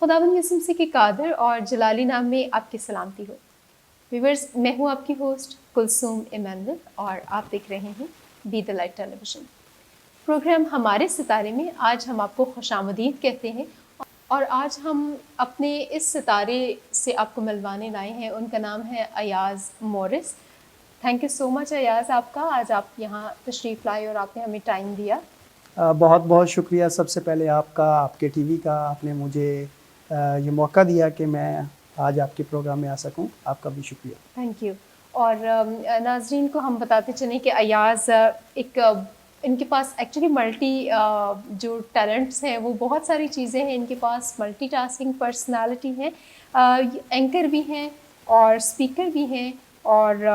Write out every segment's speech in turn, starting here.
खुदावंद यसुम मसीह के कादर और जलाली नाम में आपकी सलामती हो। व्यूअर्स, मैं हूँ आपकी होस्ट कुलसूम इमानुअल और आप देख रहे हैं be the light television. Programme हमारे सितारे में आज हम आपको खुशामदीद कहते हैं और आज हम अपने इस सितारे से आपको मिलवाने लाए हैं। उनका नाम है Ayaz Morris. Thank you so much Ayaz आपका, आज आप यहाँ तशरीफ़ लाए और आपने हमें टाइम दिया। बहुत बहुत शुक्रिया सबसे पहले आपका, आपके टीवी का। आपने मुझे ये मौका दिया कि मैं आज आपके प्रोग्राम में आ सकूं। आपका भी शुक्रिया। Thank you. और नाजरीन को हम बताते चलें कि अयाज इनके पास एक्चुअली मल्टी जो टैलेंट्स हैं वो बहुत सारी चीज़ें हैं इनके पास। मल्टीटास्किंग पर्सनालिटी है, एंकर भी हैं और स्पीकर भी हैं और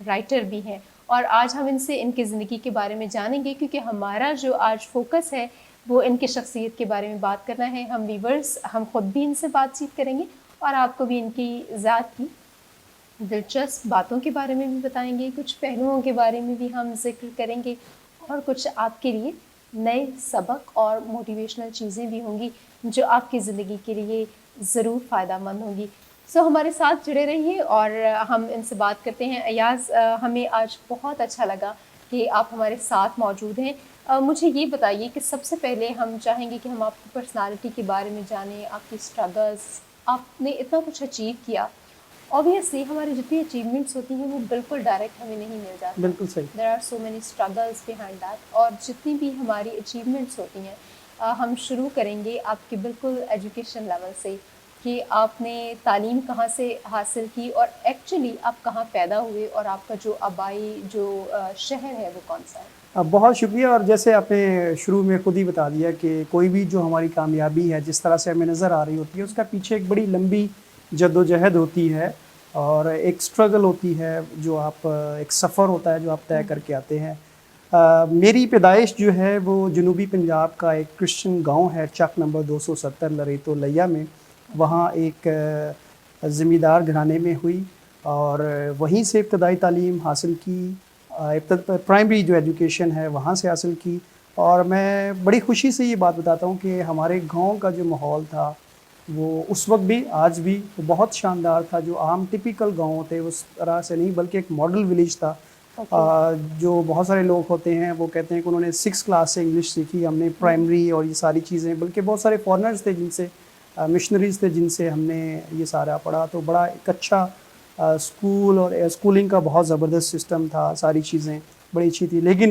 राइटर भी हैं। और आज हम इनसे इनकी ज़िंदगी के बारे में जानेंगे क्योंकि हमारा जो आज फोकस है वो इनकी शख्सियत के बारे में बात करना है। हम व्यूवर्स हम ख़ुद भी इनसे बातचीत करेंगे और आपको भी इनकी ज़ात की दिलचस्प बातों के बारे में भी बताएंगे, कुछ पहलुओं के बारे में भी हम जिक्र करेंगे और कुछ आपके लिए नए सबक और मोटिवेशनल चीज़ें भी होंगी जो आपकी ज़िंदगी के लिए ज़रूर फ़ायदेमंद होंगी। सो हमारे साथ जुड़े रहिए और हम इनसे बात करते हैं। अयाज, हमें आज बहुत अच्छा लगा कि आप हमारे साथ मौजूद हैं। मुझे ये बताइए कि सबसे पहले हम चाहेंगे कि हम आपकी पर्सनालिटी के बारे में जानें, आपकी स्ट्रगल्स। आपने इतना कुछ अचीव किया, ऑब्वियसली हमारी जितनी अचीवमेंट्स होती हैं वो बिल्कुल डायरेक्ट हमें नहीं मिल जाती। बिल्कुल सही। There are so many struggles behind that. और जितनी भी हमारी अचीवमेंट्स होती हैं, हम शुरू करेंगे आपके बिल्कुल एजुकेशन लेवल से कि आपने तालीम कहाँ से हासिल की और एक्चुअली आप कहाँ पैदा हुए और आपका जो आबाई जो शहर है वो कौन सा है। बहुत शुक्रिया। और जैसे आपने शुरू में खुद ही बता दिया कि कोई भी जो हमारी कामयाबी है जिस तरह से हमें नज़र आ रही होती है उसका पीछे एक बड़ी लंबी जद्दोजहद होती है और एक स्ट्रगल होती है, जो आप एक सफ़र होता है जो आप तय करके आते हैं। मेरी पैदाइश जो है वो जनूबी पंजाब का एक क्रिश्चियन गांव है, चक नंबर 270 लरेतो लिया में। वहाँ एक ज़मींदार घराने में हुई और वहीं से इब्तदाई तालीम हासिल की। प्राइमरी जो एजुकेशन है वहाँ से हासिल की। और मैं बड़ी खुशी से ये बात बताता हूँ कि हमारे गांव का जो माहौल था वो उस वक्त भी आज भी वो बहुत शानदार था। जो आम टिपिकल गांव होते हैं उस तरह से नहीं, बल्कि एक मॉडल विलेज था। जो बहुत सारे लोग होते हैं वो कहते हैं कि उन्होंने 6 क्लास से इंग्लिश सीखी, हमने प्राइमरी और ये सारी चीज़ें, बल्कि बहुत सारे फॉरेनर्स थे जिनसे मिशनरीज़ थे जिनसे हमने ये सारा पढ़ा। तो बड़ा एक अच्छा स्कूल और स्कूलिंग का बहुत ज़बरदस्त सिस्टम था, सारी चीज़ें बड़ी अच्छी थी। लेकिन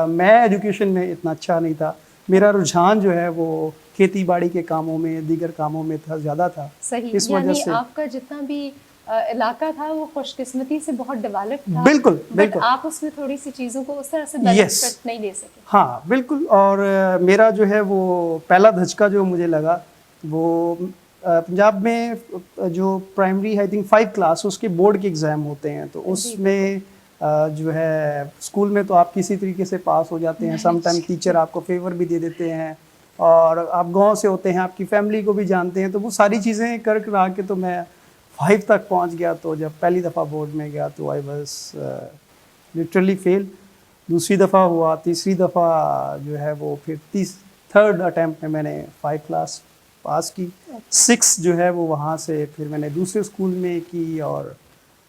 मैं एजुकेशन में इतना अच्छा नहीं था। मेरा रुझान जो है वो खेती बाड़ी के कामों में, दीगर कामों में था, ज़्यादा था। सही, इस वजह से आपका जितना भी इलाका था वो खुशकिस्मती से बहुत डेवलप था। बिल्कुल बिल्कुल। आप उसमें थोड़ी सी चीज़ों को उस तरह से बेनिफिट नहीं ले सके। हाँ बिल्कुल। और मेरा जो है वो पहला धचका जो मुझे लगा वो पंजाब में जो प्राइमरी आई थिंक 5 क्लास उसके बोर्ड के एग्ज़ाम होते हैं, तो उसमें जो है स्कूल में तो आप किसी तरीके से पास हो जाते हैं। सम टाइम टीचर आपको फेवर भी दे देते हैं और आप गांव से होते हैं, आपकी फैमिली को भी जानते हैं, तो वो सारी चीज़ें कर करा के तो मैं 5 तक पहुंच गया। तो जब पहली दफ़ा बोर्ड में गया तो आई वाज लिटरली फेल। दूसरी दफ़ा हुआ, तीसरी दफ़ा जो है वो फिर थर्ड अटैम्प्ट में मैंने 5 क्लास पास की। 6 जो है वो वहाँ से फिर मैंने दूसरे स्कूल में की और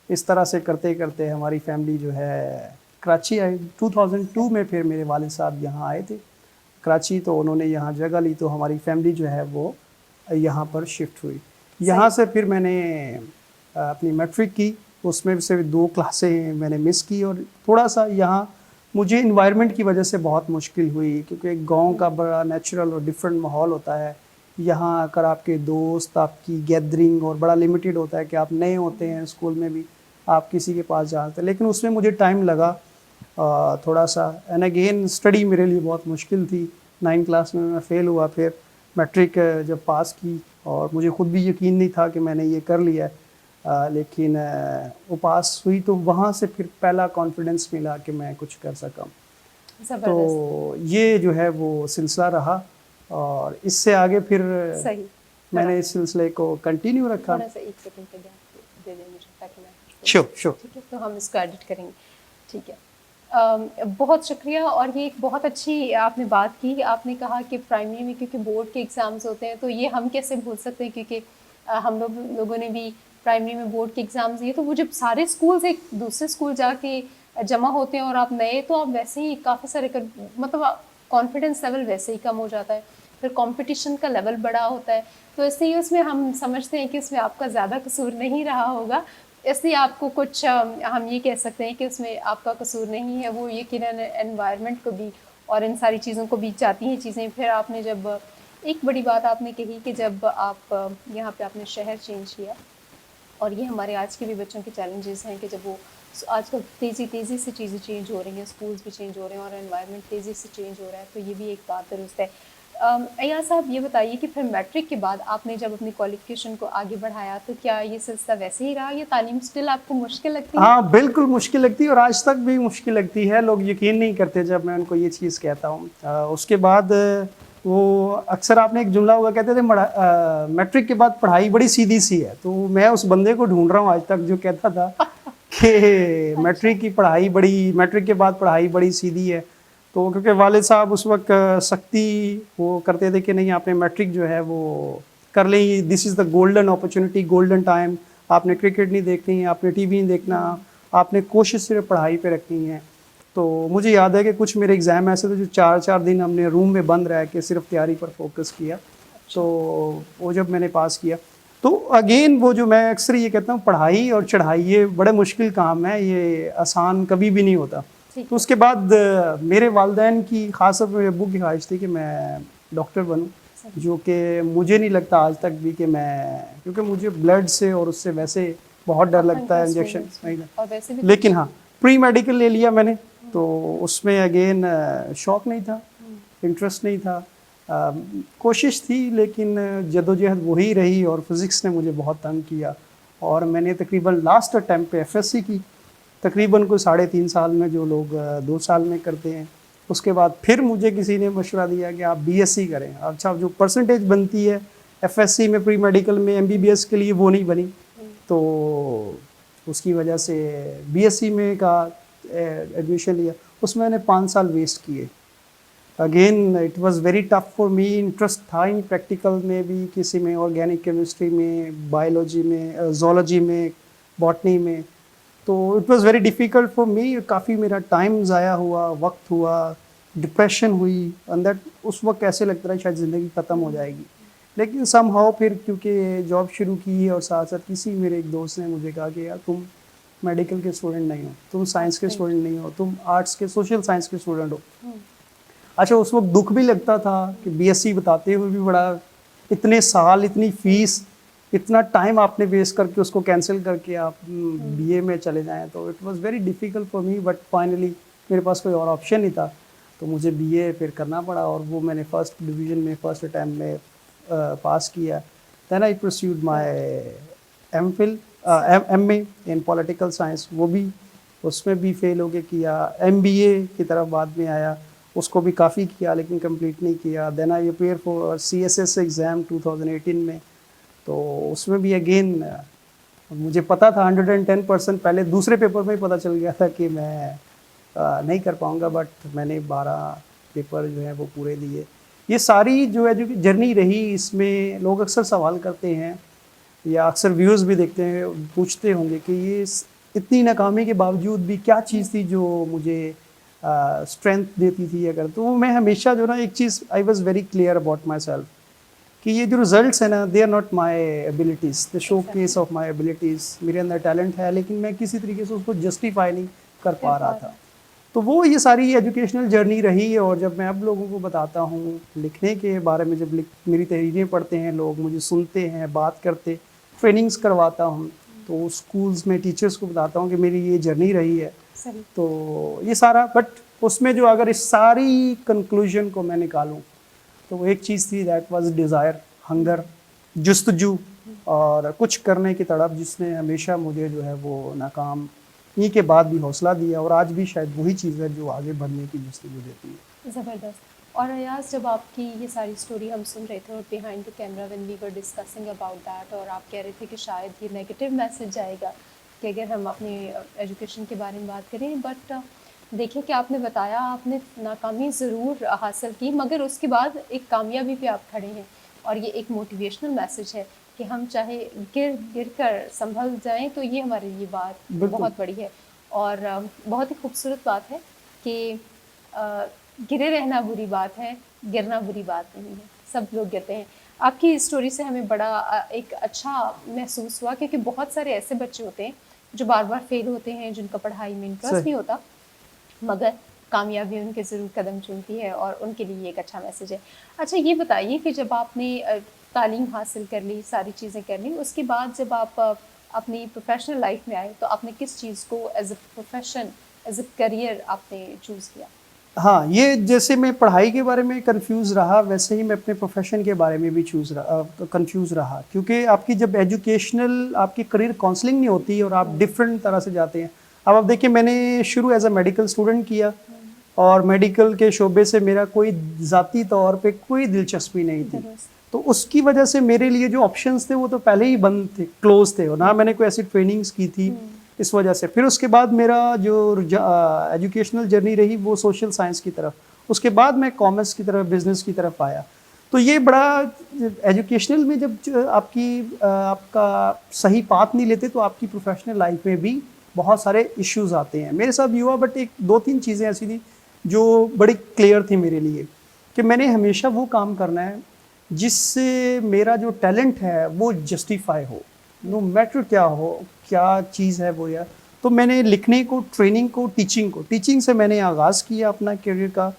इस तरह से करते करते हमारी फैमिली जो है कराची आई। 2002 में फिर मेरे वालिद साहब यहाँ आए थे कराची, तो उन्होंने यहाँ जगह ली, तो हमारी फैमिली जो है वो यहाँ पर शिफ्ट हुई। यहाँ से फिर मैंने अपनी मैट्रिक की, उसमें से 2 क्लासें मैंने मिस की और थोड़ा सा यहाँ मुझे इन्वायरमेंट की वजह से बहुत मुश्किल हुई, क्योंकि एक गांव का बड़ा नेचुरल और डिफरेंट माहौल होता है। यहाँ आकर आपके दोस्त, आपकी गैदरिंग और बड़ा लिमिटेड होता है कि आप नए होते हैं, स्कूल में भी आप किसी के पास जाते हैं। लेकिन उसमें मुझे टाइम लगा थोड़ा सा। एंड अगेन स्टडी मेरे लिए बहुत मुश्किल थी। 9 क्लास में मैं फ़ेल हुआ, फिर मैट्रिक जब पास की और मुझे ख़ुद भी यकीन नहीं था कि मैंने ये कर लिया है। लेकिन वो पास हुई तो वहाँ से फिर पहला कॉन्फिडेंस मिला कि मैं कुछ कर सका। तो ये जो है वो सिलसिला रहा और इससे आगे फिर सही मैंने इस सिलसिले को कंटिन्यू रखा। थोड़ा सा 1 सेकंड का गैप दे दें मुझे ताकि मैं श्योर। ठीक है, तो हम इसको एडिट करेंगे। ठीक है। बहुत शुक्रिया। और ये एक बहुत अच्छी आपने बात की। आपने कहा कि प्राइमरी में क्योंकि बोर्ड के एग्ज़ाम्स होते हैं, तो ये हम कैसे भूल सकते हैं, क्योंकि हम लोगों ने भी प्राइमरी में बोर्ड के एग्ज़ाम्स दिए। तो वो जब सारे स्कूल्स एक दूसरे स्कूल जाके जमा होते हैं और आप नए, तो आप वैसे ही काफ़ी सारे मतलब कॉन्फिडेंस लेवल वैसे ही कम हो जाता है। फिर कंपटीशन का लेवल बड़ा होता है। तो इसलिए उसमें हम समझते हैं कि उसमें आपका ज़्यादा कसूर नहीं रहा होगा। इसलिए आपको कुछ हम ये कह सकते हैं कि उसमें आपका कसूर नहीं है। वो यकीनन एनवायरनमेंट को भी और इन सारी चीज़ों को बीत जाती हैं चीज़ें। फिर आपने जब एक बड़ी बात आपने कही कि जब आप यहाँ पे आपने शहर चेंज किया, और ये हमारे आज के भी बच्चों के चैलेंजेस हैं कि जब वो आजकल तेज़ी से चीज़ें चेंज हो रही हैं, स्कूल्स भी चेंज हो रहे हैं और एनवायरनमेंट तेज़ी से चेंज हो रहा है, तो ये भी एक बात दुरुस्त है। अय्याज साहब, ये बताइए कि फिर मैट्रिक के बाद आपने जब अपनी क्वालिफिकेशन को आगे बढ़ाया, तो क्या ये सिलसिला वैसे ही रहा या तालीम स्टिल आपको मुश्किल लगती है? हाँ, बिल्कुल मुश्किल लगती है और आज तक भी मुश्किल लगती है। लोग यकीन नहीं करते जब मैं उनको ये चीज़ कहता हूँ। उसके बाद वो अक्सर आपने एक जुमला हुआ कहते थे, मैट्रिक के बाद पढ़ाई बड़ी सीधी सी है। तो मैं उस बंदे को ढूंढ रहा हूँ आज तक जो कहता था कि मैट्रिक के बाद पढ़ाई बड़ी सीधी है। तो क्योंकि वालिद साहब उस वक्त सख्ती वो करते थे कि नहीं, आपने मैट्रिक जो है वो कर ली, this is the golden opportunity, golden time. आपने क्रिकेट नहीं देखनी है, आपने टीवी नहीं देखना, आपने कोशिश सिर्फ पढ़ाई पे रखनी है। तो मुझे याद है कि कुछ मेरे एग्ज़ाम ऐसे थे जो 4-4 दिन हमने रूम में बंद रह के सिर्फ तैयारी पर फोकस किया। तो वो जब मैंने पास किया, तो अगेन वो जो मैं अक्सर ये कहता हूँ, पढ़ाई और चढ़ाई ये बड़े मुश्किल काम है, ये आसान कभी भी नहीं होता। तो उसके बाद मेरे वालिदैन की, ख़ासतौर पर मेरे अब्बू की ख्वाहिश थी कि मैं डॉक्टर बनूं, जो कि मुझे नहीं लगता आज तक भी कि मैं, क्योंकि मुझे ब्लड से और उससे वैसे बहुत डर लगता है, इंजेक्शन नहीं लगता। लेकिन हाँ, प्री मेडिकल ले लिया मैंने, तो उसमें अगेन शौक नहीं था, इंटरेस्ट नहीं था। कोशिश थी लेकिन जदोजहद वही रही और फिज़िक्स ने मुझे बहुत तंग किया। और मैंने तकरीबन लास्ट अटैम्प्ट पे एफएससी की, तकरीबन कोई 3.5 साल में, जो लोग 2 साल में करते हैं। उसके बाद फिर मुझे किसी ने मशवरा दिया कि आप बीएससी करें। अच्छा, जो परसेंटेज बनती है एफएससी में, प्री मेडिकल में, एमबीबीएस के लिए, वो नहीं बनी। तो उसकी वजह से बीएससी में का एडमिशन लिया। उसमें मैंने 5 साल वेस्ट किए। Again it was very tough for me. Interest था इन प्रैक्टिकल में भी, किसी में ऑर्गेनिक केमिस्ट्री में, बायोलॉजी में, जोलॉजी में, बॉटनी में। तो it was very difficult for me. काफ़ी मेरा टाइम ज़ाया हुआ, वक्त हुआ, डिप्रेशन हुई अंदर। उस वक्त ऐसे लगता रहा शायद ज़िंदगी ख़त्म हो जाएगी। लेकिन समहाउ फिर क्योंकि जॉब शुरू की और साथ साथ किसी मेरे एक दोस्त ने मुझे कहा कि यार, तुम मेडिकल के स्टूडेंट नहीं हो, तुम साइंस के स्टूडेंट नहीं हो, तुम आर्ट्स के, सोशल साइंस के स्टूडेंट हो। अच्छा, उस वक्त दुख भी लगता था कि बीएससी बताते हुए भी बड़ा, इतने साल, इतनी फीस, इतना टाइम आपने वेस्ट करके उसको कैंसिल करके आप बीए में चले जाएं। तो it was very difficult for me, but finally मेरे पास कोई और ऑप्शन नहीं था, तो मुझे बीए फिर करना पड़ा। और वो मैंने फर्स्ट डिवीज़न में, फर्स्ट अटैम्प्ट में पास किया। Then I pursued my MPhil, MA in political science, वो भी, उसमें भी फेल हो के किया। एमबीए की तरफ बाद में आया, उसको भी काफ़ी किया लेकिन कंप्लीट नहीं किया। Then I appear for CSS exam 2018 में, तो उसमें भी अगेन मुझे पता था 110%, पहले दूसरे पेपर में ही पता चल गया था कि मैं नहीं कर पाऊँगा, बट मैंने 12 पेपर जो है वो पूरे दिए। ये सारी जो है जो जर्नी रही, इसमें लोग अक्सर सवाल करते हैं या अक्सर व्यूज़ भी देखते हैं, पूछते होंगे कि ये इतनी नाकामी के बावजूद भी क्या चीज़ थी जो मुझे स्ट्रेंथ देती थी अगर। तो मैं हमेशा जो ना, एक चीज़ I was very clear about myself कि ये जो रिजल्ट्स है ना, they are not my abilities, the showcase of my abilities. मेरे अंदर टैलेंट है लेकिन मैं किसी तरीके से उसको जस्टिफाई नहीं कर पा रहा था। तो वो ये सारी एजुकेशनल जर्नी रही है। और जब मैं अब लोगों को बताता हूँ लिखने के बारे में, जब मेरी तहरीरें पढ़ते हैं लोग, मुझे सुनते हैं, बात करते, ट्रेनिंग्स करवाता हूँ, तो स्कूल्स में टीचर्स को बताता हूँ कि मेरी ये जर्नी रही है। तो ये सारा, बट उसमें जो अगर इस सारी कंक्लूजन को मैं निकालूँ, तो वो एक चीज़ थी, दैट वाज डिज़ायर, हंगर, जुस्तजू और कुछ करने की तड़प, जिसने हमेशा मुझे जो है वो नाकाम ये के बाद भी हौसला दिया। और आज भी शायद वही चीज़ है जो आगे बढ़ने की जुस्तजू देती है। ज़बरदस्त। और अय्याज, जब आपकी ये सारी स्टोरी हम सुन रहे थे और behind the camera when we were discussing about that, और आप कह रहे थे कि शायद ये नेगेटिव मैसेज जाएगा कि अगर हम अपनी एजुकेशन के बारे में बात करें, बट देखिए कि आपने बताया, आपने नाकामी ज़रूर हासिल की, मगर उसके बाद एक कामयाबी पे आप खड़े हैं और ये एक मोटिवेशनल मैसेज है कि हम चाहे गिर गिर कर संभल जाएं, तो ये हमारे लिए बात बिल्कुल। बहुत बड़ी है। और बहुत ही खूबसूरत बात है कि अ, गिरे रहना बुरी बात है, गिरना बुरी बात नहीं है, सब लोग गिरते हैं। आपकी स्टोरी से हमें बड़ा एक अच्छा महसूस हुआ, क्योंकि बहुत सारे ऐसे बच्चे होते हैं जो बार बार फेल होते हैं, जिनका पढ़ाई में इंटरेस्ट सही। नहीं होता, मगर कामयाबी उनके ज़रूर कदम चूमती है और उनके लिए ये एक अच्छा मैसेज है। अच्छा, ये बताइए कि जब आपने तालीम हासिल कर ली, सारी चीज़ें कर ली, उसके बाद जब आप अपनी प्रोफ़ेशनल लाइफ़ में आए, तो आपने किस चीज़ को as a profession, as a career आपने चूज़ किया? हाँ, ये जैसे मैं पढ़ाई के बारे में कन्फ्यूज़ रहा, वैसे ही मैं अपने प्रोफ़ेशन के बारे में भी कन्फ्यूज़ रहा। क्योंकि आपकी जब एजुकेशनल आपकी करियर काउंसलिंग नहीं होती और आप डिफ़रेंट तरह से जाते हैं। अब आप देखिए, मैंने शुरू एज़ अ मेडिकल स्टूडेंट किया और मेडिकल के शोबे से मेरा कोई ज़ाती तौर पे कोई दिलचस्पी नहीं थी। दुरुस्त। तो उसकी वजह से मेरे लिए जो ऑप्शंस थे वो तो पहले ही बंद थे, क्लोज़ थे, और ना मैंने कोई ऐसी ट्रेनिंग्स की थी इस वजह से। फिर उसके बाद मेरा जो एजुकेशनल जर्नी रही वो सोशल साइंस की तरफ, उसके बाद मैं कॉमर्स की तरफ, बिजनेस की तरफ आया। तो ये बड़ा एजुकेशनल में जब आपका सही पाथ नहीं लेते तो आपकी प्रोफेशनल लाइफ में भी बहुत सारे इश्यूज आते हैं। मेरे साथ भी हुआ, बट एक दो तीन चीज़ें ऐसी थी जो बड़ी क्लियर थी मेरे लिए कि मैंने हमेशा वो काम करना है जिससे मेरा जो टैलेंट है वो जस्टिफाई हो, नो मैटर क्या हो, क्या चीज़ है वो। या तो मैंने लिखने को, ट्रेनिंग को, टीचिंग से मैंने आगाज़ किया अपना करियर का,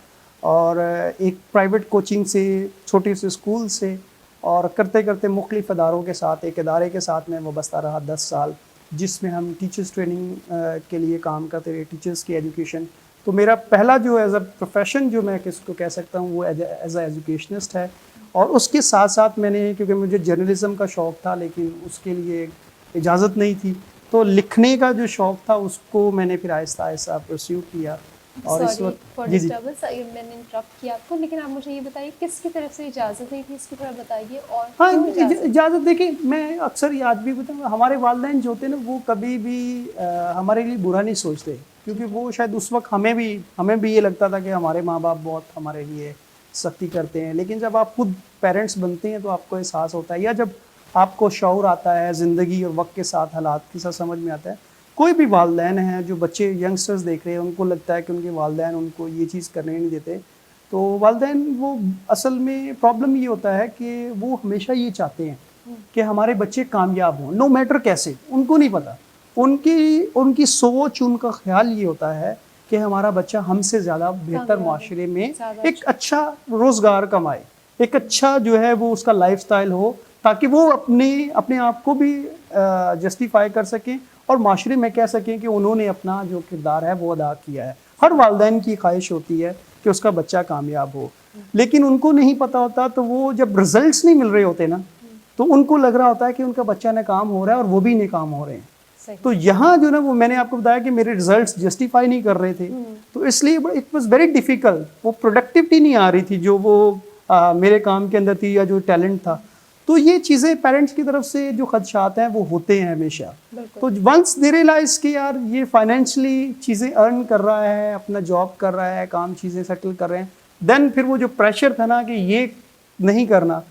और एक प्राइवेट कोचिंग से, छोटे से स्कूल से, और करते करते मुख्तलिफ अदारों के साथ, एक इदारे के साथ मैं वाबस्ता रहा 10 साल, जिसमें हम टीचर्स ट्रेनिंग के लिए काम करते रहे, टीचर्स की एजुकेशन। तो मेरा पहला जो एज अ प्रोफेशन जो मैं किसको कह सकता हूँ वो एज अ एजुकेशनिस्ट है। और उसके साथ साथ मैंने, क्योंकि मुझे जर्नलिज्म का शौक़ था लेकिन उसके लिए इजाज़त नहीं थी, तो लिखने का जो शौक़ था उसको मैंने फिर आहिस्ता आहिस्ता परस्यू किया। और इस सॉरी वक्त फॉर जी जी। डिस्टर्बेंस, मैंने इंटरप्ट किया आपको, लेकिन आप मुझे ये बताइए किसकी तरफ से इजाज़त नहीं थी, इसकी तरफ बताइए, और हाँ, क्यों इजाज़त? इजाज़त देखिए, मैं अक्सर ये आज भी बताऊँ, हमारे वालिदैन जो होते हैं ना वो कभी भी हमारे लिए बुरा नहीं सोचते, क्योंकि ठीक है। वो शायद उस वक्त हमें भी ये लगता था कि हमारे माँ बाप बहुत हमारे लिए सख्ती करते हैं, लेकिन जब आप खुद पेरेंट्स बनते हैं तो आपको एहसास होता है, या जब आपको शऊर आता है ज़िंदगी और वक्त के साथ, हालात के साथ समझ में आता है। कोई भी वालिदैन हैं जो बच्चे यंगस्टर्स देख रहे हैं, उनको लगता है कि उनके वालिदैन उनको ये चीज़ करने नहीं देते, तो वालिदैन वो असल में प्रॉब्लम ये होता है कि वो हमेशा ये चाहते हैं कि हमारे बच्चे कामयाब हों, नो मैटर कैसे, उनको नहीं पता। उनकी उनकी सोच, उनका ख्याल ये होता है कि हमारा बच्चा हमसे ज़्यादा बेहतर कामयाब हो, माशरे में ज़्यादा एक अच्छा। अच्छा रोज़गार कमाए, एक अच्छा जो है वो उसका लाइफस्टाइल हो, ताकि वो अपने अपने आप को भी जस्टिफाई कर सकें और माशरे में कह सकें कि उन्होंने अपना जो किरदार है वो अदा किया है। हर वालिदैन की ख्वाहिश होती है कि उसका बच्चा कामयाब हो, लेकिन उनको नहीं पता होता, तो वो जब रिजल्ट्स नहीं मिल रहे होते ना, तो उनको लग रहा होता है कि उनका बच्चा नाकाम हो रहा है और वो भी नाकाम हो रहे हैं। सही। तो यहाँ जो ना, वो मैंने आपको बताया कि मेरे रिजल्ट्स जस्टिफाई नहीं कर रहे थे, तो इसलिए इट वाज वेरी डिफिकल्ट, वो प्रोडक्टिविटी नहीं आ रही थी जो वो मेरे काम के अंदर थी, या जो टैलेंट था। तो ये चीज़ें पेरेंट्स की तरफ से जो खदशात हैं वो होते हैं हमेशा। तो बिल्कुल। वंस दे रियलाइज कि यार ये फाइनेंशियली चीज़ें अर्न कर रहा है, अपना जॉब कर रहा है, काम चीज़ें सेटल कर रहे हैं, देन फिर वो जो प्रेशर था ना कि ये नहीं करना,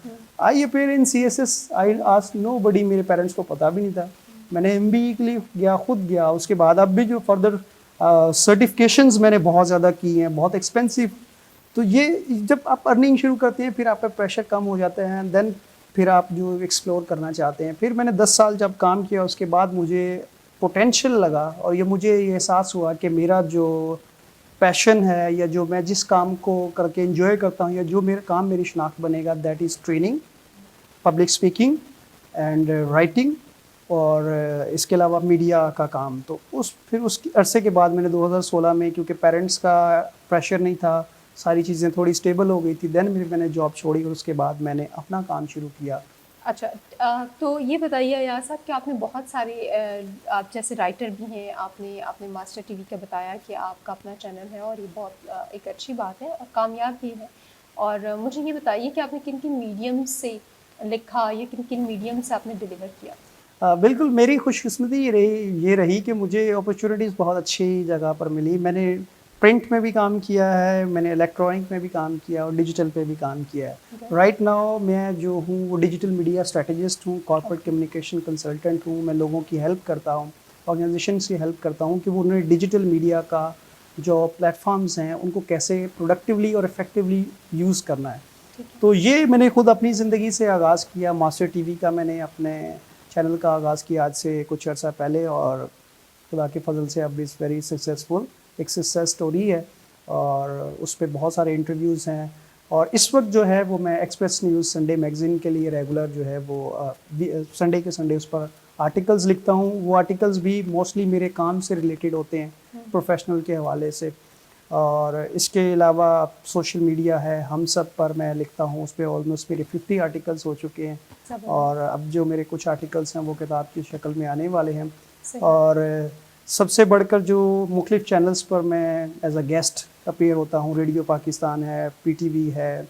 I appear in CSS, I ask nobody, मेरे पेरेंट्स को पता भी नहीं था। मैंने MBE के लिए गया, खुद गया, उसके बाद अब भी जो फर्दर सर्टिफिकेशंस मैंने बहुत ज़्यादा की हैं, बहुत एक्सपेंसिव। तो ये जब आप अर्निंग शुरू करते हैं फिर आप पे प्रेशर कम हो जाते हैं, देन फिर आप जो एक्सप्लोर करना चाहते हैं। फिर मैंने 10 साल जब काम किया, उसके बाद मुझे पोटेंशियल लगा, और ये मुझे ये एहसास हुआ कि मेरा जो पैशन है, या जो मैं जिस काम को करके एंजॉय करता हूँ, या जो मेरा काम मेरी शनाख्त बनेगा, that is training, public speaking and writing, और इसके अलावा मीडिया का काम। तो फिर उसकी अरसे के बाद मैंने 2016 में, क्योंकि पेरेंट्स का प्रेशर नहीं था, सारी चीज़ें थोड़ी स्टेबल हो गई थी, देन मैंने जॉब छोड़ी और उसके बाद मैंने अपना काम शुरू किया। अच्छा, तो ये बताइए अयाज साहब कि आपने बहुत सारे आप जैसे राइटर भी हैं, आपने आपने मास्टर टीवी का बताया कि आपका अपना चैनल है, और ये बहुत एक अच्छी बात है और कामयाब भी है। और मुझे ये बताइए कि आपने किन किन मीडियम से लिखा, या किन किन मीडियम से आपने डिलीवर किया? बिल्कुल, मेरी खुशकिस्मती ये रही कि मुझे अपॉर्चुनिटीज़ बहुत अच्छी जगह पर मिली। मैंने प्रिंट में भी काम किया है, मैंने इलेक्ट्रॉनिक में भी काम किया और डिजिटल पे भी काम किया है। राइट नाउ मैं जो हूँ वो डिजिटल मीडिया स्ट्रेटेजिस्ट हूँ, कॉर्पोरेट कम्युनिकेशन कंसल्टेंट हूँ। मैं लोगों की हेल्प करता हूँ, ऑर्गेनाइजेशन की हेल्प करता हूँ कि वो उन्हें डिजिटल मीडिया का जो प्लेटफॉर्म्स हैं उनको कैसे प्रोडक्टिवली और इफ़ेक्टिवली यूज़ करना है। तो ये मैंने खुद अपनी ज़िंदगी से आगाज़ किया। मास्टर टीवी का मैंने अपने चैनल का आगाज़ किया आज से कुछ अर्सा पहले, और खुदा के फजल से अब इज़ वेरी सक्सेसफुल, एक सक्सेस स्टोरी है और उस पर बहुत सारे इंटरव्यूज़ हैं। और इस वक्त जो है वो मैं एक्सप्रेस न्यूज़ संडे मैगज़ीन के लिए रेगुलर जो है वो संडे के संडे उस पर आर्टिकल्स लिखता हूँ। वो आर्टिकल्स भी मोस्टली मेरे काम से रिलेटेड होते हैं, प्रोफेशनल के हवाले से। और इसके अलावा सोशल मीडिया है हम सब पर मैं लिखता हूँ, उस पर ऑलमोस्ट मेरे 50 आर्टिकल्स हो चुके हैं और अब जो मेरे कुछ आर्टिकल्स हैं वो किताब की शक्ल में आने वाले हैं। और सबसे बढ़कर जो मुख्तलिफ चैनल्स पर मैं एज अ गेस्ट अपीयर होता हूँ, रेडियो पाकिस्तान है, PTV है,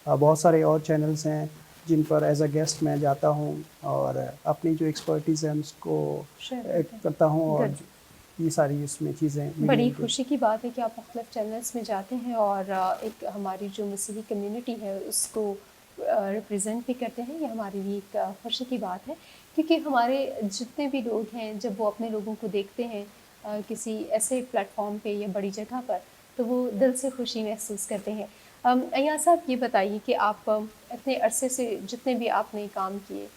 बहुत सारे और चैनल्स हैं जिन पर एज अ गेस्ट मैं जाता हूँ और अपनी जो एक्सपर्टीज़ है उसको करता हूँ। और ये सारी इसमें चीज़ें बड़ी खुशी की बात है कि आप मुख्तलिफ चैनल्स में जाते हैं और एक हमारी जो मसीही कम्युनिटी है उसको रिप्रेजेंट भी करते हैं। ये हमारे लिए एक खुशी की बात है, क्योंकि हमारे जितने भी लोग हैं जब वो अपने लोगों को देखते हैं किसी ऐसे प्लेटफॉर्म पे या बड़ी जगह पर, तो वो दिल से खुशी महसूस करते हैं। अय्याज साहब, ये बताइए कि आप इतने अरसे से जितने भी आपने काम किए,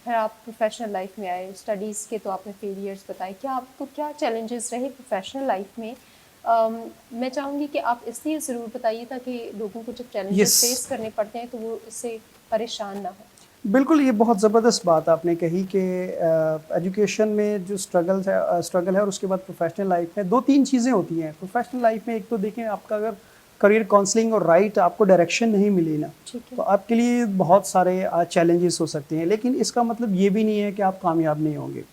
फिर आप प्रोफेशनल लाइफ में आए, स्टडीज़ के तो आपने फेलियर्स बताए, क्या आपको क्या चैलेंजेस रहे प्रोफेशनल लाइफ में? मैं चाहूँगी कि आप इसलिए ज़रूर बताइए ताकि लोगों को जब चैलेंजेस फेस करने पड़ते हैं तो वो इससे परेशान ना हो। बिल्कुल, ये बहुत ज़बरदस्त बात आपने कही कि एजुकेशन में जो स्ट्रगल है और उसके बाद प्रोफेशनल लाइफ में 2-3 चीज़ें होती हैं। प्रोफेशनल लाइफ में एक तो देखें, आपका अगर करियर काउंसलिंग और राइट आपको डायरेक्शन नहीं मिली ना, तो आपके लिए बहुत सारे चैलेंजेस हो सकते हैं, लेकिन इसका मतलब ये भी नहीं है कि आप कामयाब नहीं होंगे।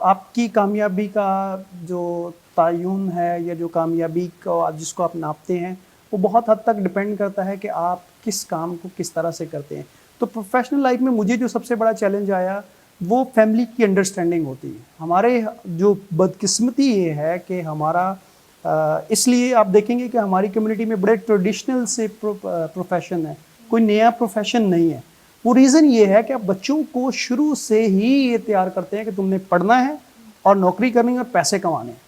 आपकी कामयाबी का जो तयन है या जो कामयाबी को जिसको आप नापते हैं वो बहुत हद तक डिपेंड करता है कि आप किस काम को किस तरह से करते हैं। तो प्रोफेशनल लाइफ में मुझे जो सबसे बड़ा चैलेंज आया वो फैमिली की अंडरस्टैंडिंग होती है। हमारे जो बदकिस्मती ये है कि हमारा इसलिए आप देखेंगे कि हमारी कम्युनिटी में बड़े ट्रेडिशनल से प्रोफेशन है, कोई नया प्रोफेशन नहीं है। वो रीज़न ये है कि आप बच्चों को शुरू से ही ये तैयार करते हैं कि तुमने पढ़ना है और नौकरी करनी है और पैसे कमाने हैं।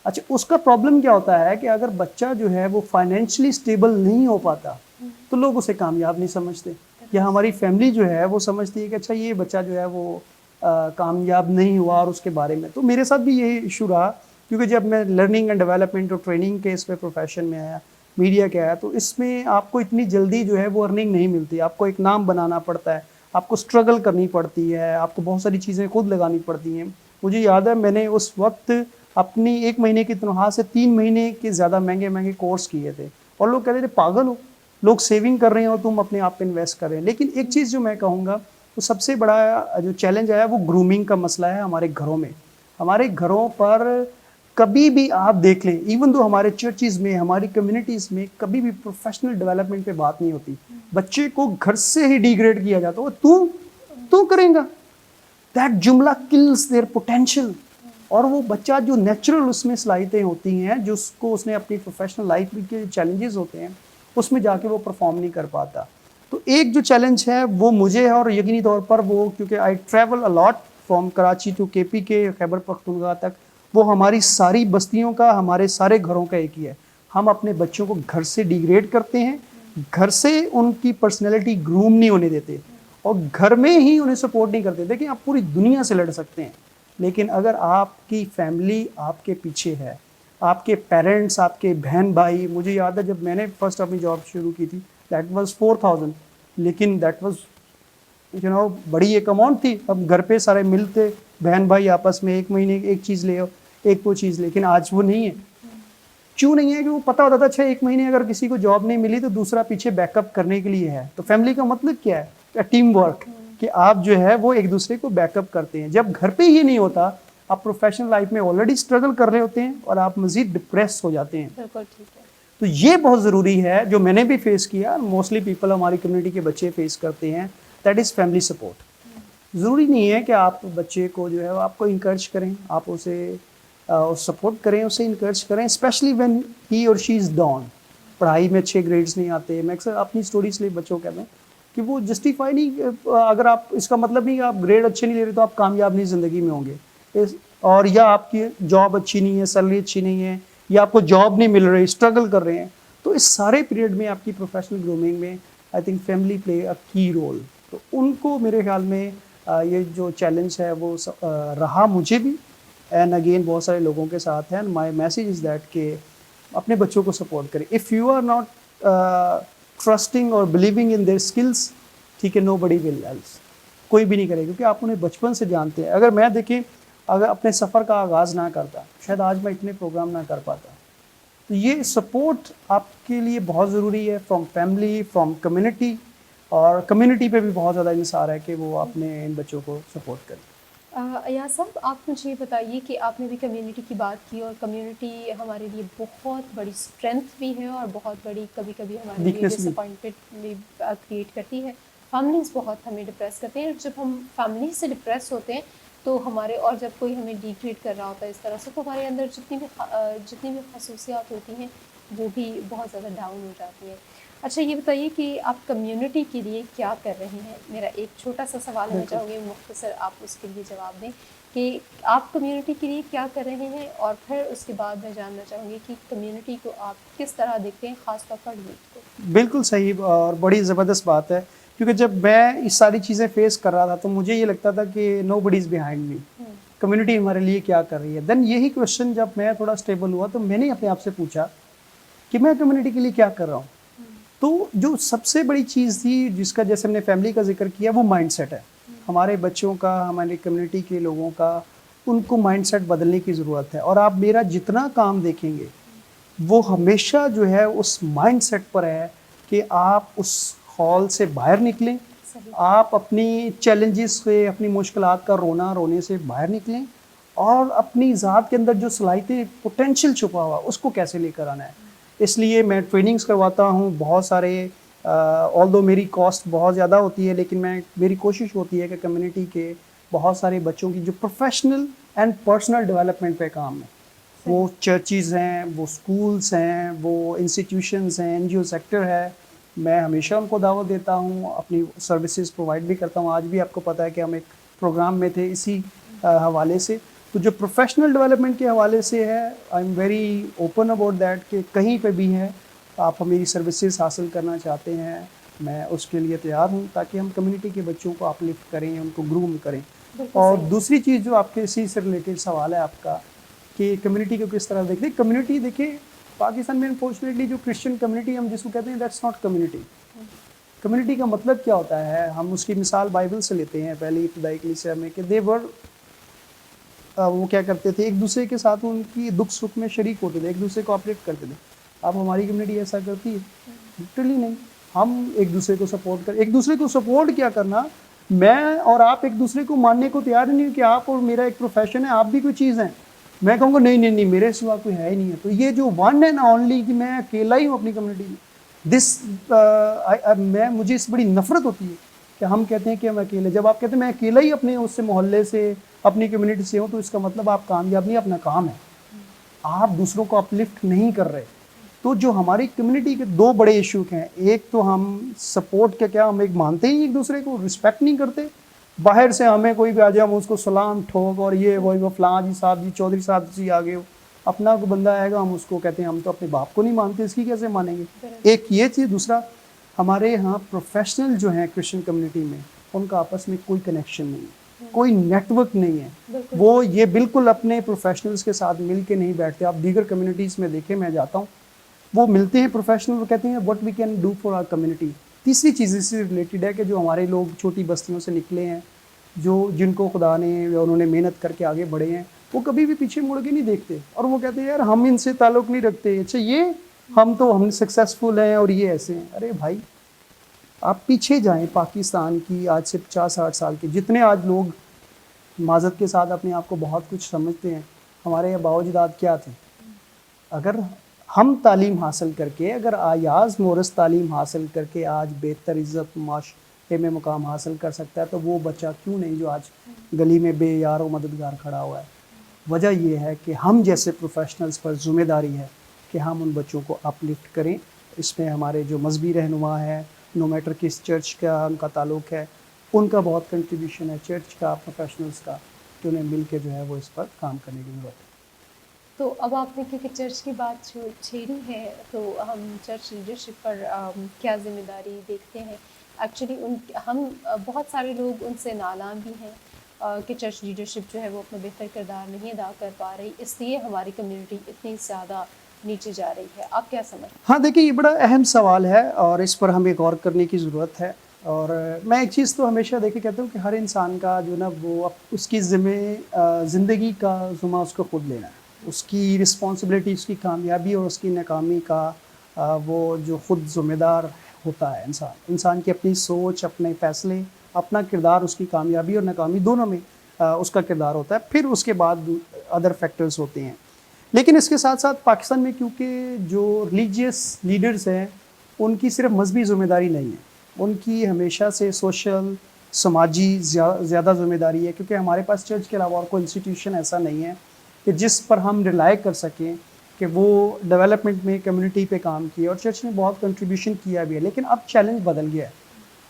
अच्छा, उसका प्रॉब्लम क्या होता है कि अगर बच्चा जो है वो फाइनेंशियली स्टेबल नहीं हो पाता तो लोग उसे कामयाब नहीं समझते, या हमारी फैमिली जो है वो समझती है कि अच्छा ये बच्चा जो है वो कामयाब नहीं हुआ और उसके बारे में। तो मेरे साथ भी यही इशू रहा, क्योंकि जब मैं लर्निंग एंड डेवलपमेंट और ट्रेनिंग के इस पे प्रोफेशन में आया, मीडिया के आया, तो इसमें आपको इतनी जल्दी जो है वो अर्निंग नहीं मिलती। आपको एक नाम बनाना पड़ता है, आपको स्ट्रगल करनी पड़ती है, आपको बहुत सारी चीज़ें खुद लगानी पड़ती हैं। मुझे याद है मैंने उस वक्त अपनी 1 महीने की तनख्वाह से 3 महीने के ज़्यादा महंगे महंगे कोर्स किए थे और लोग कहते थे पागल हो, लोग सेविंग कर रहे हैं और तुम अपने आप पे इन्वेस्ट कर रहे हैं। लेकिन एक चीज़ जो मैं कहूँगा, वो सबसे बड़ा जो चैलेंज आया वो ग्रूमिंग का मसला है हमारे घरों में। हमारे घरों पर कभी भी आप देख लें, इवन दो हमारे चर्चिज़ में, हमारी कम्युनिटीज़ में कभी भी प्रोफेशनल डेवलपमेंट पे बात नहीं होती। बच्चे को घर से ही डिग्रेड किया जाता है, तू करेगा। दैट जुमला किल्स देयर पोटेंशियल। और वो बच्चा जो नेचुरल उसमें सलाहियतें होती हैं, जो उसको उसने अपनी प्रोफेशनल लाइफ के चैलेंजेस होते हैं उसमें जाके वो परफॉर्म नहीं कर पाता। तो एक जो चैलेंज है वो मुझे है, और यकीनी तौर पर वो, क्योंकि I travel a lot from Karachi to KP के खैबर पख्तूनख्वा तक, वो हमारी सारी बस्तियों का, हमारे सारे घरों का एक ही है। हम अपने बच्चों को घर से डिग्रेड करते हैं, घर से उनकी पर्सनैलिटी ग्रूम नहीं होने देते और घर में ही उन्हें सपोर्ट नहीं करते। देखिए, आप पूरी दुनिया से लड़ सकते हैं, लेकिन अगर आपकी फैमिली आपके पीछे है, आपके पेरेंट्स, आपके बहन भाई, मुझे याद है जब मैंने फर्स्ट अपनी जॉब शुरू की थी, दैट वाज 4000, लेकिन दैट वाज बड़ी एक अमाउंट थी। अब घर पे सारे मिलते बहन भाई आपस में 1 महीने एक चीज़ ले आओ, एक वो चीज़, लेकिन आज वो नहीं है। क्यों नहीं है? कि वो पता होता था अच्छा 1 महीने अगर किसी को जॉब नहीं मिली तो दूसरा पीछे बैकअप करने के लिए है। तो फैमिली का मतलब क्या है? टीम वर्क, कि आप जो है वो एक दूसरे को बैकअप करते हैं। जब घर पे ये नहीं होता, आप प्रोफेशनल लाइफ में ऑलरेडी स्ट्रगल कर रहे होते हैं और आप मजीद डिप्रेस हो जाते हैं। बिल्कुल ठीक है। तो ये बहुत ज़रूरी है, जो मैंने भी फेस किया, मोस्टली पीपल हमारी कम्युनिटी के बच्चे फेस करते हैं, दैट इज़ फैमिली सपोर्ट। ज़रूरी नहीं है कि आप बच्चे को जो है आपको इंकरेज करें, आप उसे सपोर्ट करें, उसे इनकरेज करें, स्पेशली व्हेन ही और शी इज़ डाउन। पढ़ाई में अच्छे ग्रेड्स नहीं आते, मैं अक्सर अपनी स्टोरी इसलिए बच्चों को कहता हूँ कि वो जस्टिफाई नहीं, अगर आप इसका मतलब नहीं आप ग्रेड अच्छे नहीं ले रहे तो आप कामयाब नहीं ज़िंदगी में होंगे, और या आपकी जॉब अच्छी नहीं है, सैलरी अच्छी नहीं है, या आपको जॉब नहीं मिल रही, स्ट्रगल कर रहे हैं, तो इस सारे पीरियड में आपकी प्रोफेशनल ग्रूमिंग में I think family play a की रोल। तो उनको मेरे ख्याल में ये जो चैलेंज है वो रहा मुझे भी, एंड अगेन बहुत सारे लोगों के साथ है। And my message is that कि अपने बच्चों को सपोर्ट करें। If you are not trusting और बिलीविंग इन देयर स्किल्स, ठीक है, नो बडी विल एल्स, कोई भी नहीं करेगा, क्योंकि आप उन्हें बचपन से जानते हैं। अगर मैं देखें, अगर अपने सफ़र का आगाज़ ना करता, शायद आज मैं इतने प्रोग्राम ना कर पाता। तो ये सपोर्ट आपके लिए बहुत ज़रूरी है, फ्रॉम फैमिली, फ्रॉम कम्युनिटी, और कम्युनिटी पे भी बहुत ज़्यादा इंसार है कि वो अपने इन बच्चों को सपोर्ट करें। अयाज साहब, आप मुझे बताइए कि आपने भी कम्युनिटी की बात की, और कम्युनिटी हमारे लिए बहुत बड़ी स्ट्रेंथ भी है और बहुत बड़ी कभी कभी हमारे लिए Weakness भी। डिसअपॉइंटमेंट भी क्रिएट करती है। फैमिलीज़ बहुत हमें डिप्रेस करते हैं, और जब हम फैमिली से डिप्रेस होते हैं तो हमारे, और जब कोई हमें डिग्रेड कर रहा होता है इस तरह से, तो हमारे अंदर जितनी भी खसूसियात होती हैं वो भी बहुत ज़्यादा डाउन हो जाती हैं। अच्छा, ये बताइए कि आप कम्युनिटी के लिए क्या कर रहे हैं? मेरा एक छोटा सा सवाल है, मैं बिल्कुल। चाहूँगी मुख्तसर आप उसके लिए जवाब दें कि आप कम्युनिटी के लिए क्या कर रहे हैं, और फिर उसके बाद मैं जानना चाहूँगी कि कम्युनिटी को आप किस तरह देखते हैं, ख़ासतौर पर यूथ को। बिल्कुल सही और बड़ी ज़बरदस्त बात है, क्योंकि जब मैं इस सारी चीज़ें फेस कर रहा था तो मुझे ये लगता था कि nobody is behind me, community हमारे लिए क्या कर रही है। देन यही क्वेश्चन जब मैं थोड़ा स्टेबल हुआ तो मैंने अपने आप से पूछा कि मैं कम्युनिटी के लिए क्या कर रहा हूँ। तो जो सबसे बड़ी चीज़ थी, जिसका जैसे हमने फैमिली का जिक्र किया, वो माइंडसेट है। हमारे बच्चों का, हमारे कम्युनिटी के लोगों का, उनको माइंडसेट बदलने की ज़रूरत है। और आप मेरा जितना काम देखेंगे वो हमेशा जो है उस माइंडसेट पर है कि आप उस हॉल से बाहर निकलें, सही। आप अपनी चैलेंजेस से, अपनी मुश्किलात का रोने से बाहर निकलें, और अपनी ज़ात के अंदर जो सलाहियतें, पोटेंशियल छुपा हुआ, उसको कैसे लेकर आना है। इसलिए मैं ट्रेनिंग्स करवाता हूँ बहुत सारे, ऑल्दो मेरी कॉस्ट बहुत ज़्यादा होती है, लेकिन मेरी कोशिश होती है कि कम्युनिटी के बहुत सारे बच्चों की जो प्रोफेशनल एंड पर्सनल डेवलपमेंट पे काम है, वो चर्चिज़ हैं, वो स्कूल्स हैं, वो इंस्टीट्यूशंस हैं, एनजीओ सेक्टर है, मैं हमेशा उनको दावत देता हूँ, अपनी सर्विसेज प्रोवाइड भी करता हूँ। आज भी आपको पता है कि हम एक प्रोग्राम में थे इसी हवाले से। तो जो प्रोफेशनल डेवलपमेंट के हवाले से है, I am very open about that कि कहीं पे भी है आप मेरी सर्विसेज हासिल करना चाहते हैं, मैं उसके लिए तैयार हूँ, ताकि हम कम्युनिटी के बच्चों को अपलिफ्ट करें, उनको ग्रूम करें। और दूसरी चीज़ जो आपके इसी से रिलेटेड सवाल है आपका कि कम्युनिटी को किस तरह देखते हैं। कम्युनिटी देखिए, पाकिस्तान में अनफॉर्चुनेटली जो क्रिश्चियन कम्युनिटी हम जिसको कहते हैं, दैट्स नॉट कम्युनिटी। कम्युनिटी का मतलब क्या होता है, हम उसकी मिसाल बाइबल से लेते हैं, पहली इब्तदाई कलीसिया में, कि देवर वो क्या करते थे, एक दूसरे के साथ उनकी दुख सुख में शरीक होते थे, एक दूसरे को अपलिफ्ट करते थे। अब हमारी कम्युनिटी ऐसा करती है? लिटरली नहीं। हम एक दूसरे को सपोर्ट कर, एक दूसरे को सपोर्ट क्या करना, मैं और आप एक दूसरे को मानने को तैयार नहीं हो कि आप और मेरा एक प्रोफेशन है, आप भी कोई चीज़ हैं। मैं कहूँगा नहीं नहीं नहीं, मेरे सिवा कोई है ही नहीं है। तो ये जो वन एंड ओनली कि मैं अकेला ही हूँ अपनी कम्युनिटी में, मुझे इस बड़ी नफरत होती है कि हम कहते हैं कि हम अकेले। जब आप कहते हैं मैं अकेला ही अपने उससे मोहल्ले से, अपनी कम्युनिटी से हूँ, तो इसका मतलब आप कामयाब नहीं, अपना काम है, आप दूसरों को अपलिफ्ट नहीं कर रहे। तो जो हमारी कम्युनिटी के दो बड़े इशू हैं, एक तो हम सपोर्ट क्या हम एक मानते ही एक दूसरे को, रिस्पेक्ट नहीं करते। बाहर से हमें कोई भी आ जाए, हम उसको सलाम ठोक और ये वो फलां जी साहब जी, चौधरी साहब जी आ गए, अपना को बंदा आएगा, हम उसको कहते हैं हम तो अपने बाप को नहीं मानते, इसकी कैसे मानेंगे। एक ये चीज़। दूसरा, हमारे यहाँ प्रोफेशनल जो हैं क्रिश्चियन कम्युनिटी में, उनका आपस में कोई कनेक्शन नहीं है, कोई नेटवर्क नहीं है। वो ये बिल्कुल अपने प्रोफेशनल्स के साथ मिल के नहीं बैठते। आप दीगर कम्युनिटीज़ में देखें, मैं जाता हूँ, वो मिलते हैं प्रोफेशनल, वो कहते हैं what we can do for our community. तीसरी चीज़ इससे रिलेटेड है कि जो हमारे लोग छोटी बस्तियों से निकले हैं, जिनको खुदा ने या उन्होंने मेहनत करके आगे बढ़े हैं, वो कभी भी पीछे मुड़ के नहीं देखते, और वो कहते हैं यार हम इनसे ताल्लुक़ नहीं रखते, अच्छा ये हम सक्सेसफुल हैं और ये ऐसे हैं। अरे भाई, आप पीछे जाएं, पाकिस्तान की आज से 50-60 साल के जितने आज लोग माज़त के साथ अपने आप को बहुत कुछ समझते हैं, हमारे बाओजदाद क्या थे। अगर हम तालीम हासिल करके, अगर अयाज मोरस तालीम हासिल करके आज बेहतर इज़्ज़त माशरे में मुकाम हासिल कर सकता है, तो वो बच्चा क्यों नहीं जो आज गली में बेयार और मददगार खड़ा हुआ है। वजह ये है कि हम जैसे प्रोफेशनल्स पर जिम्मेदारी है कि हम उन बच्चों को अपलिफ्ट करें। इसमें हमारे जो मजहबी रहनुमा है, नो मैटर किस चर्च का उनका ताल्लुक़ है, उनका बहुत कंट्रीब्यूशन है, चर्च का, प्रोफेशनल्स का, कि उन्हें मिल के जो है वो इस पर काम करने की ज़रूरत है। तो अब आपने क्योंकि चर्च की बात छेड़ी है, तो हम चर्च लीडरशिप पर क्या ज़िम्मेदारी देखते हैं। एक्चुअली हम बहुत सारे लोग उनसे नालाम भी हैं कि चर्च लीडरशिप जो है वो अपना बेहतर किरदार नहीं अदा कर पा रही, इसलिए हमारी कम्युनिटी इतनी ज़्यादा नीचे जा रही है। आप क्या समझते हैं? हाँ, देखिए ये बड़ा अहम सवाल है और इस पर हमें गौर करने की ज़रूरत है। और मैं एक चीज़ तो हमेशा देखिए कहता हूँ कि हर इंसान का जो ना वो उसकी ज़िंदगी का ज़िम्मा उसको खुद लेना है। उसकी रिस्पॉन्सिबिलिटी, उसकी कामयाबी और उसकी नाकामी का वो जो खुद ज़िम्मेदार होता है इंसान की अपनी सोच, अपने फ़ैसले, अपना किरदार, उसकी कामयाबी और नाकामी दोनों में उसका किरदार होता है। फिर उसके बाद अदर फैक्टर्स होते हैं। लेकिन इसके साथ साथ पाकिस्तान में क्योंकि जो रिलीजियस लीडर्स हैं उनकी सिर्फ मजहबी ज़िम्मेदारी नहीं है, उनकी हमेशा से सोशल, समाजी ज़्यादा ज़िम्मेदारी है, क्योंकि हमारे पास चर्च के अलावा और कोई इंस्टीट्यूशन ऐसा नहीं है कि जिस पर हम रिलाई कर सकें कि वो डेवलपमेंट में कम्युनिटी पे काम किया। और चर्च ने बहुत कंट्रीब्यूशन किया भी है, लेकिन अब चैलेंज बदल गया है।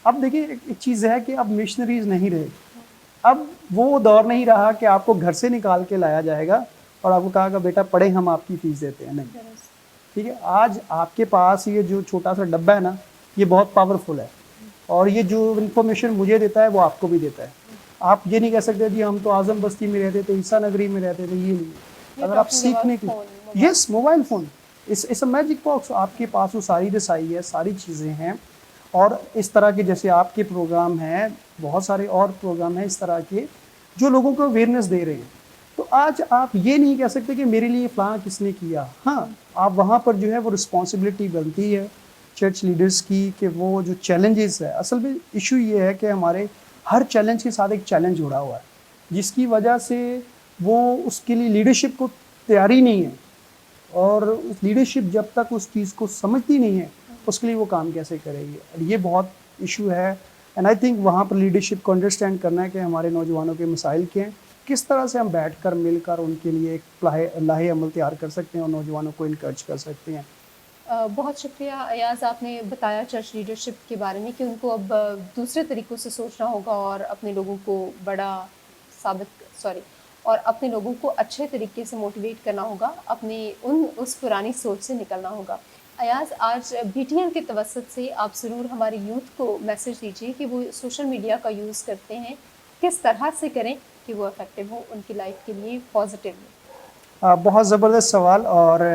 अब देखिए एक चीज़ है कि अब मिशनरीज नहीं रहे। अब वो दौर नहीं रहा कि आपको घर से निकाल के लाया जाएगा और आपको कहा बेटा पढ़े, हम आपकी फ़ीस देते हैं। नहीं, ठीक है। आज आपके पास ये जो छोटा सा डब्बा है ना, ये बहुत पावरफुल है और ये जो इन्फॉर्मेशन मुझे देता है वो आपको भी देता है। आप ये नहीं कह सकते जी हम तो आज़म बस्ती में रहते थे, ईसा नगरी में रहते थे, ये नहीं। अगर आप सीखने की, यस, मोबाइल फ़ोन इस मैजिक बॉक्स, आपके पास वो सारी रसाई है, सारी चीज़ें हैं। और इस तरह के जैसे आपके प्रोग्राम हैं, बहुत सारे और प्रोग्राम हैं इस तरह के जो लोगों को अवेयरनेस दे रहे हैं। तो आज आप ये नहीं कह सकते कि मेरे लिए फ़लाँ किसने किया। हाँ, आप वहाँ पर जो है वो रिस्पॉन्सिबिलिटी बनती है चर्च लीडर्स की कि वो जो चैलेंजेस है, असल में इशू ये है कि हमारे हर चैलेंज के साथ एक चैलेंज जुड़ा हुआ है, जिसकी वजह से वो उसके लिए लीडरशिप को तैयारी नहीं है। और उस लीडरशिप जब तक उस चीज़ को समझती नहीं है, उसके लिए वो काम कैसे करेगी। और ये बहुत इशू है। एंड आई थिंक वहाँ पर लीडरशिप को अंडरस्टैंड करना है कि हमारे नौजवानों के मसाइल क्या हैं, किस तरह से हम बैठकर मिलकर उनके लिए एक लाहे अमल तैयार कर सकते हैं और नौजवानों को इनकरेज कर सकते हैं। बहुत शुक्रिया अयाज़, आपने बताया चर्च लीडरशिप के बारे में कि उनको अब दूसरे तरीक़ों से सोचना होगा और अपने लोगों को और अपने लोगों को अच्छे तरीके से मोटिवेट करना होगा, उस पुरानी सोच से निकलना होगा। अयाज़, आज BTN के तवस्सुत से आप ज़रूर हमारे यूथ को मैसेज दीजिए कि वो सोशल मीडिया का यूज़ करते हैं, किस तरह से करें कि वो इफ़ेक्टिव हो उनकी लाइफ के लिए पॉजिटिवली। बहुत ज़बरदस्त सवाल और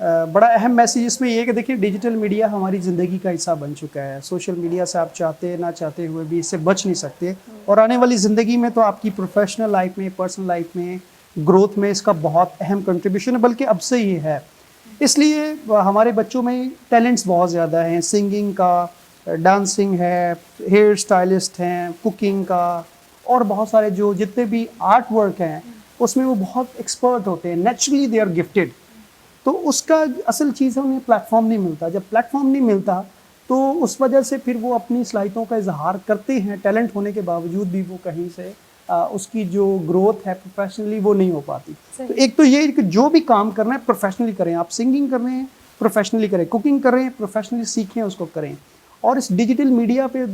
बड़ा अहम मैसेज इसमें ये है कि देखिए डिजिटल मीडिया हमारी ज़िंदगी का हिस्सा बन चुका है। सोशल मीडिया से आप चाहते ना चाहते हुए भी इससे बच नहीं सकते। और आने वाली ज़िंदगी में तो आपकी प्रोफेशनल लाइफ में, पर्सनल लाइफ में, ग्रोथ में इसका बहुत अहम कंट्रीब्यूशन है, बल्कि अब से ही है। इसलिए हमारे बच्चों में टैलेंट्स बहुत ज़्यादा हैं, सिंगिंग का, डांसिंग है, हेयर स्टाइलिस्ट हैं, कुकिंग का, और बहुत सारे जो जितने भी आर्ट वर्क हैं उसमें वो बहुत एक्सपर्ट होते हैं। Naturally they are gifted. तो उसका असल चीज़ है उन्हें प्लेटफॉर्म नहीं मिलता। जब प्लेटफॉर्म नहीं मिलता तो उस वजह से फिर वो अपनी सलाहियतों का इजहार करते हैं, टैलेंट होने के बावजूद भी वो कहीं से उसकी जो ग्रोथ है प्रोफेशनली वो नहीं हो पाती। तो एक तो ये कि जो भी काम करना है प्रोफेशनली करें। आप सिंगिंग कर रहे हैं प्रोफेशनली करें, कुकिंग कर रहे हैं प्रोफेशनली सीखें, उसको करें। और इस डिजिटल मीडिया पे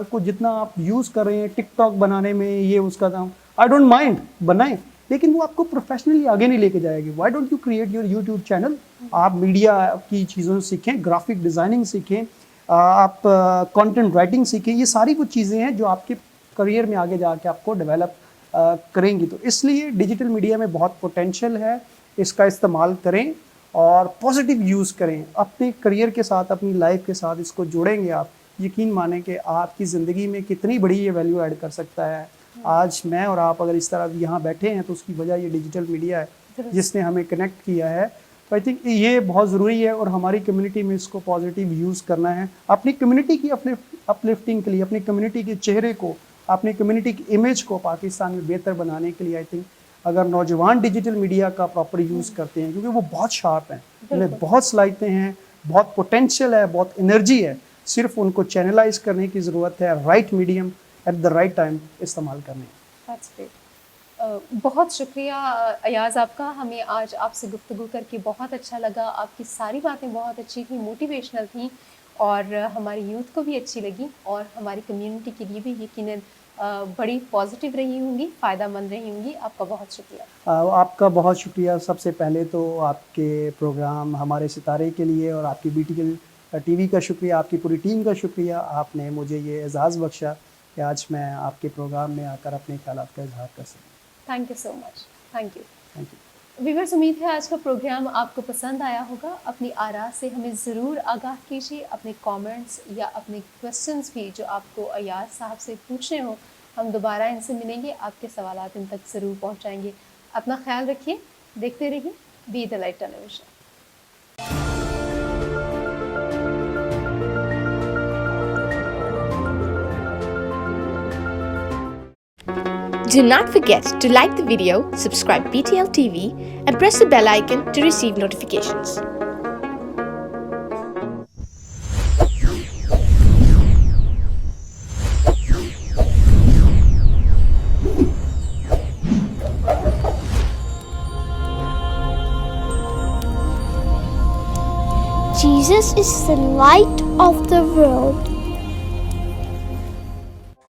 को जितना आप यूज़ कर रहे हैं टिकटॉक बनाने में, ये उसका काम, आई डोंट माइंड, बनाएं, लेकिन वो आपको प्रोफेशनली आगे नहीं लेके जाएगी। Why don't you create your YouTube channel. आप मीडिया की चीज़ों से सीखें, ग्राफिक डिज़ाइनिंग सीखें, आप कंटेंट राइटिंग सीखें। ये सारी कुछ चीज़ें हैं जो आपके करियर में आगे जाके आपको डेवलप करेंगी। तो इसलिए डिजिटल मीडिया में बहुत पोटेंशियल है, इसका इस्तेमाल करें और पॉजिटिव यूज़ करें। अपने करियर के साथ, अपनी लाइफ के साथ इसको जोड़ेंगे आप, यकीन माने कि आपकी ज़िंदगी में कितनी बड़ी ये वैल्यू ऐड कर सकता है। आज मैं और आप अगर इस तरह यहाँ बैठे हैं तो उसकी वजह ये डिजिटल मीडिया है जिसने हमें कनेक्ट किया है। तो आई थिंक ये बहुत ज़रूरी है और हमारी कम्युनिटी में इसको पॉजिटिव यूज़ करना है, अपनी कम्युनिटी की अपलिफ्टिंग के लिए, अपनी कम्युनिटी के चेहरे को, अपनी कम्युनिटी की इमेज को पाकिस्तान में बेहतर बनाने के लिए। आई थिंक अगर नौजवान डिजिटल मीडिया का प्रॉपर यूज़ करते हैं, क्योंकि वो बहुत शार्प हैं, उनमें बहुत सलाहियतें हैं, बहुत पोटेंशियल है, बहुत एनर्जी है, सिर्फ उनको चैनलाइज करने की ज़रूरत है, right medium at the right time इस्तेमाल करने। That's great. बहुत शुक्रिया अयाज़ आपका। हमें आज आपसे गुफ्तगू करके बहुत अच्छा लगा। आपकी सारी बातें बहुत अच्छी थी, मोटिवेशनल थी और हमारी यूथ को भी अच्छी लगी और हमारी कम्युनिटी के लिए भी यकीनन बड़ी पॉजिटिव रही होंगी, फ़ायदेमंद रही होंगी। आपका बहुत शुक्रिया। आपका बहुत शुक्रिया। सबसे पहले तो आपके प्रोग्राम हमारे सितारे के लिए और आपकी BTL टीवी का शुक्रिया, आपकी पूरी टीम का शुक्रिया। आपने मुझे ये एज़ाज़ बख्शा कि आज मैं आपके प्रोग्राम में आकर अपने ख़्यालात का इज़हार कर सकूँ। Thank you so much. Thank you. Thank you. Viewers, उम्मीद है आज का प्रोग्राम आपको पसंद आया होगा। अपनी आरा से हमें ज़रूर आगाह कीजिए। अपने कमेंट्स या अपने क्वेश्चंस भी जो आपको अयाज साहब से पूछने हो, हम दोबारा इनसे मिलेंगे, आपके सवालात इन तक ज़रूर पहुंचाएंगे। अपना ख्याल रखिए, देखते रहिए B the light television. Do not forget to like the video, subscribe BTL TV, and press the bell icon to receive notifications. Jesus is the light of the world.